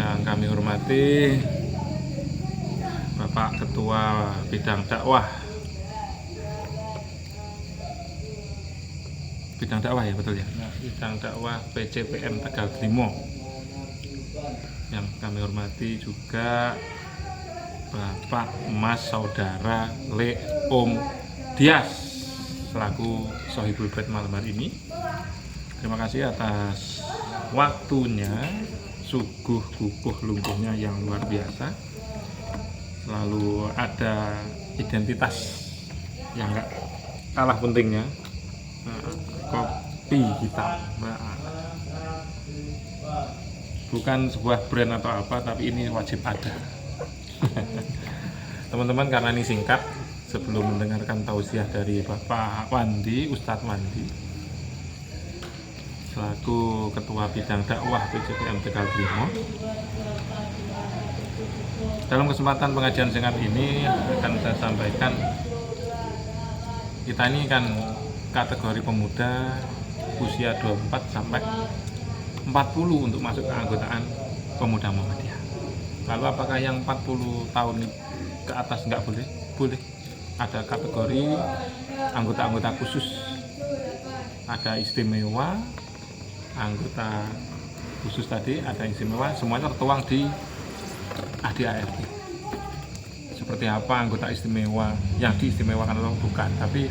Yang kami hormati Bapak Ketua Bidang Dakwah ya, betul ya, Bidang Dakwah PCPM Tegal Trimo. Yang kami hormati juga Bapak Mas Saudara Le Om Dias selaku Sohibul Bait malam hari ini. Terima kasih atas waktunya, suguh kukuh lumpuhnya yang luar biasa. Selalu ada identitas yang gak kalah pentingnya, kopi hitam. Bukan sebuah brand atau apa, tapi ini wajib ada. Teman-teman, karena ini singkat, sebelum mendengarkan tausiah dari Bapak Wandi, Ustadz Wandi selaku Ketua Bidang Dakwah PCPM Tegal Trimo, dalam kesempatan pengajian singkat ini akan saya sampaikan, kita ini kan kategori pemuda usia 24 sampai 40 untuk masuk ke anggotaan pemuda Muhammadiyah. Lalu apakah yang 40 tahun ke atas nggak boleh? Boleh. Ada kategori anggota-anggota khusus, ada istimewa, anggota khusus tadi, ada istimewa, semuanya tertuang di ADART. Seperti apa anggota istimewa, yang diistimewakan atau bukan, tapi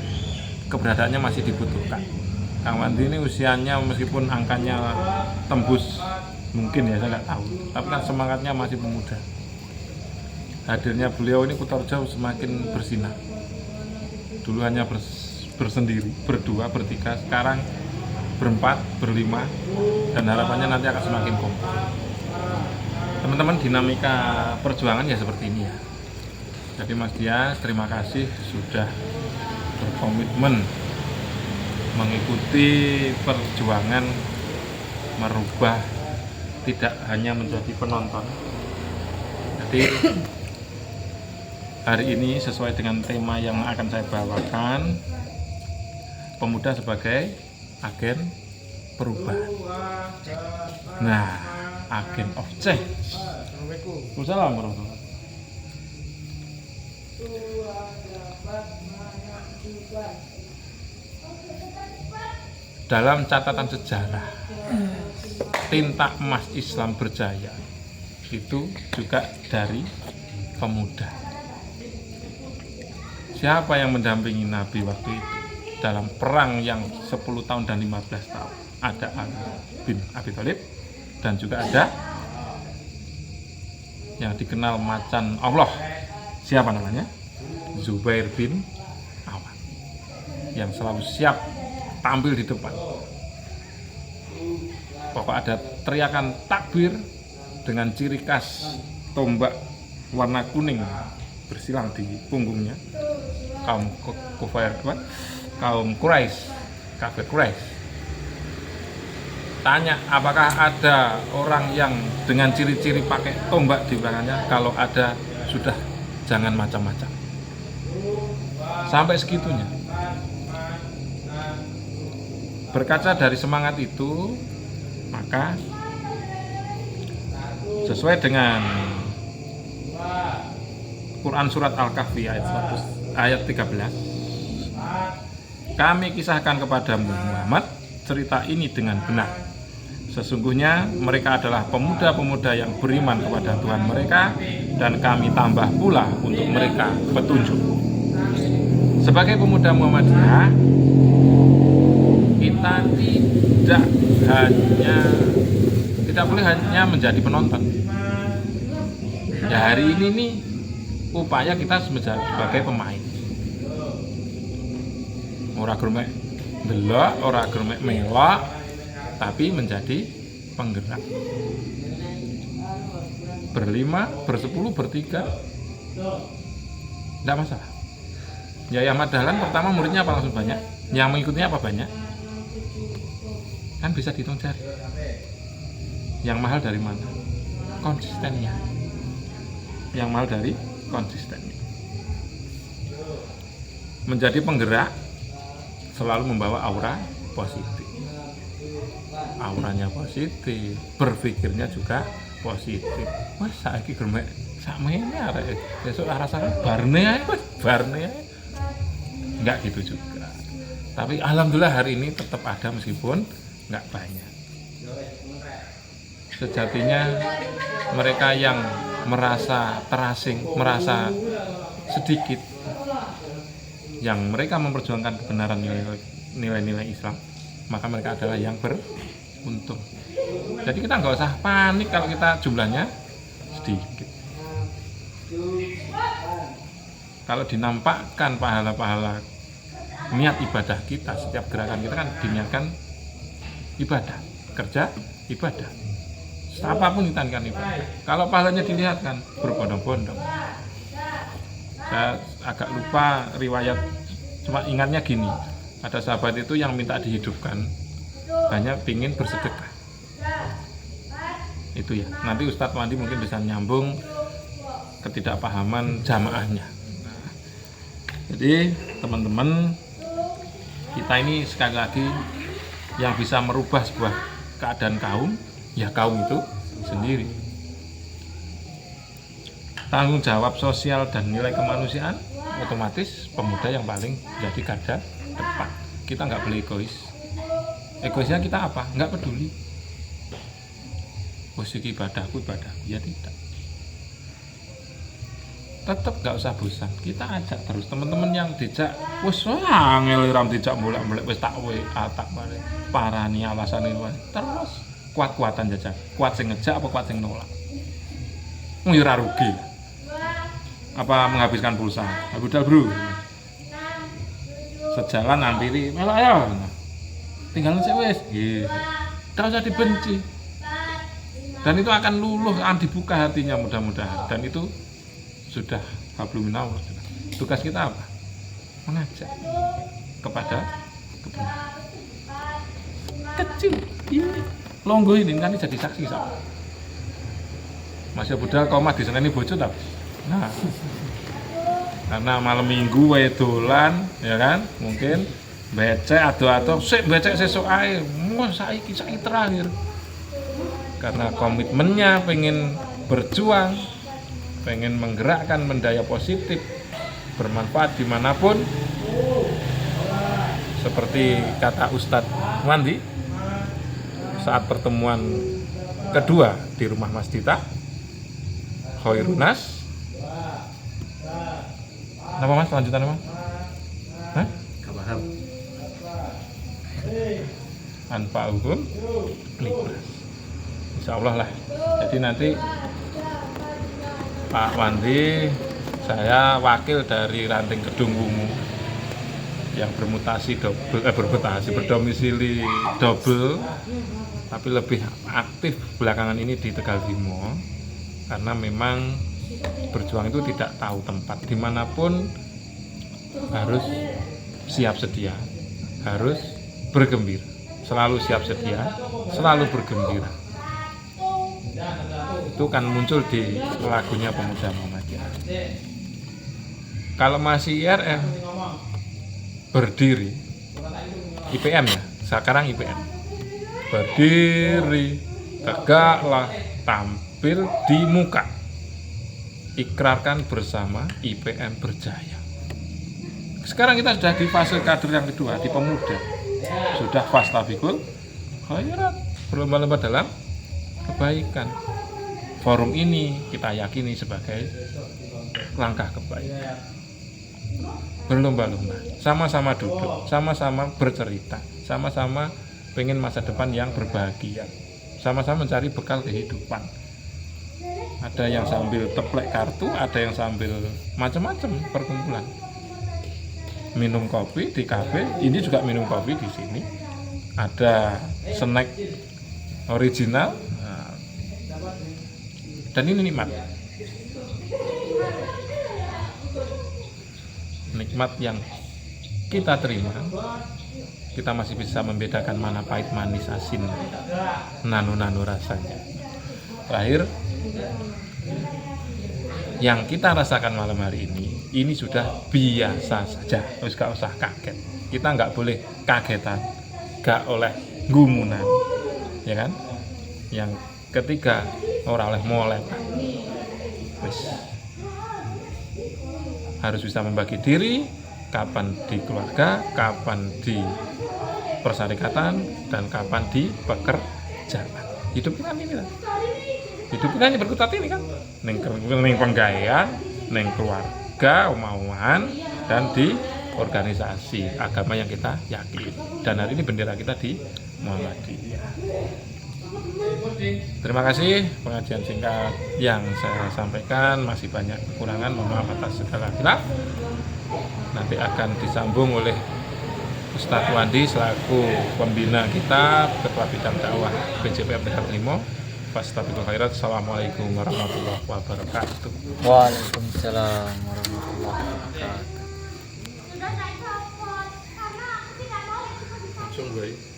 keberadaannya masih dibutuhkan. Kang Wandi ini usianya meskipun angkanya tembus, mungkin ya, saya nggak tahu, tapi kan semangatnya masih pemuda. Hadirnya beliau ini Kutorjo semakin bersinar. Dulu hanya bersendiri, berdua, bertiga, sekarang berempat, berlima, dan harapannya nanti akan semakin kompak. Teman-teman, dinamika perjuangan ya seperti ini ya. Jadi Mas Dias, terima kasih sudah berkomitmen mengikuti perjuangan merubah, tidak hanya menjadi penonton. Jadi hari ini sesuai dengan tema yang akan saya bawakan, pemuda sebagai agen perubahan. Nah, agen of change. Waalaikumsalam warahmatullahi wabarakatuh. Dalam catatan sejarah, tinta emas Islam berjaya itu juga dari pemuda. Siapa yang mendampingi Nabi waktu itu dalam perang yang 10 tahun dan 15 tahun? Ada Ali bin Abi Thalib, dan juga ada yang dikenal macan Allah. Siapa namanya? Zubair bin Awam, yang selalu siap tampil di depan. Pokok ada teriakan takbir dengan ciri khas tombak warna kuning bersilang di punggungnya. Kaum Quraisy, kafir Quraisy. Tanya, apakah ada orang yang dengan ciri-ciri pakai tombak di belakangnya? Kalau ada, sudah jangan macam-macam. Sampai segitunya. Berkaca dari semangat itu, maka sesuai dengan Quran Surat Al-Kahfi ayat 13, kami kisahkan kepada Muhammad cerita ini dengan benar. Sesungguhnya mereka adalah pemuda-pemuda yang beriman kepada Tuhan mereka, dan kami tambah pula untuk mereka petunjuk. Sebagai pemuda Muhammadiyah, kita tidak boleh hanya menjadi penonton. Ya, hari ini nih upaya kita sebagai pemain. Ora grumek delok, ora grumek melok, tapi menjadi penggerak. Berlima, bersepuluh, bertiga, tidak masalah. Ya, Ahmad Dahlan pertama muridnya apa langsung banyak? Yang mengikutinya apa banyak? Kan bisa dihitung jari. Yang mahal dari mana? Konsistennya. Yang mahal dari konsistennya. Menjadi penggerak selalu membawa aura positif. auranya positif, berpikirnya juga positif. Wes saiki gremek sakmene arek besok rasane barne ae wes barne ae. Enggak gitu juga. Tapi alhamdulillah hari ini tetap ada meskipun enggak banyak. Sejatinya mereka yang merasa terasing, merasa sedikit, yang mereka memperjuangkan kebenaran nilai-nilai Islam, maka mereka adalah yang beruntung. Jadi kita nggak usah panik kalau kita jumlahnya sedikit. Kalau dinampakkan pahala-pahala niat ibadah kita, setiap gerakan kita kan diniatkan ibadah, kerja ibadah, apapun kita niatkan ibadah. Kalau pahalanya dilihat kan berbondong-bondong. Saya agak lupa riwayat, cuma ingatnya gini, ada sahabat itu yang minta dihidupkan, hanya pingin bersedekah. Itu ya, nanti Ustadz Wandi mungkin bisa nyambung ketidakpahaman jamaahnya. Jadi teman-teman, kita ini sekali lagi yang bisa merubah sebuah keadaan kaum, ya kaum itu sendiri. Tanggung jawab sosial dan nilai kemanusiaan otomatis pemuda yang paling jadi garda depan. Kita nggak boleh egois. Egoisnya kita apa? Nggak peduli. Posisi ibadahku, ya tidak. Tetap nggak usah bosan. Kita ajak terus teman-teman yang dijak, wes angel ram dijak bolak-balik wes tak tak parani alasan itu terus kuat-kuatan jajak. Kuat sing ngejak apa kuat sing nolak? Ora rugi. Apa menghabiskan pulsa? Budal bro. Sejalan nampiri melok ya. Tinggal sik wis. Nggih. Ora usah dibenci. Dan itu akan luluh, akan dibuka hatinya mudah-mudahan. Dan itu sudah hablum minallah. Tugas kita apa? Mengajak kepada kebenaran. Kecil ini longgo ini nanti jadi saksi sama. Masih budal komat di sana ini bocor tak? Nah, karena malam minggu wae dolan, ya kan? Mungkin becek atau sik becek sesuk ae, saiki terakhir. Karena komitmennya pengen berjuang, pengen menggerakkan mendaya positif, bermanfaat dimanapun. Seperti kata Ustadz Wandi saat pertemuan kedua di rumah Mas Dita, Khairunas. Apa Mas lanjutan apa? Hah? Gak paham. Anfa'uhum linnas. Insya Allah lah. Jadi nanti Pak Wandi, saya wakil dari Ranting Kedung Wungu yang berdomisili double, tapi lebih aktif belakangan ini di Tegal Bimo, karena memang berjuang itu tidak tahu tempat, dimanapun harus siap sedia, harus bergembira, selalu siap sedia, selalu bergembira. Itu kan muncul di lagunya Pemuda Muhammadiyah. Kalau masih IRM berdiri, IPM ya, sekarang IPM berdiri, tegaklah, tampil di muka, ikrarkan bersama IPM berjaya. Sekarang kita sudah di fase kader yang kedua, di pemuda, sudah fastabiqul khairat, berlomba-lomba dalam kebaikan. Forum ini kita yakini sebagai langkah kebaikan. Berlomba-lomba, sama-sama duduk, sama-sama bercerita, sama-sama pengen masa depan yang berbahagia, sama-sama mencari bekal kehidupan. Ada yang sambil teplek kartu, ada yang sambil macam-macam perkumpulan. Minum kopi di kafe, ini juga minum kopi di sini. Ada snack original. Dan ini nikmat yang kita terima. Kita masih bisa membedakan mana pahit, manis, asin, nano rasanya. Terakhir, yang kita rasakan malam hari ini sudah biasa saja. Terus gak usah kaget. Kita nggak boleh kagetan, gak oleh gumunan. ya kan? Yang ketiga ora oleh molek, wis harus bisa membagi diri, kapan di keluarga, kapan di persyarikatan, dan kapan di pekerjaan. Hidup kita ini kan, hidup kita ini berkutat ini kan, neng penggayaan, neng keluarga, omauan, dan di organisasi agama yang kita yakini. Dan hari ini bendera kita di Muhammadiyah. Terima kasih, pengajian singkat yang saya sampaikan masih banyak kekurangan, mohon maaf atas segala khilaf. Nanti akan disambung oleh Ustadz Wandi selaku pembina kita, Ketua Bidang Dakwah BJPM Dekat Limo. Fastabiqul khairat. Assalamualaikum warahmatullahi wabarakatuh. Waalaikumsalam warahmatullahi wabarakatuh. Langsung gue.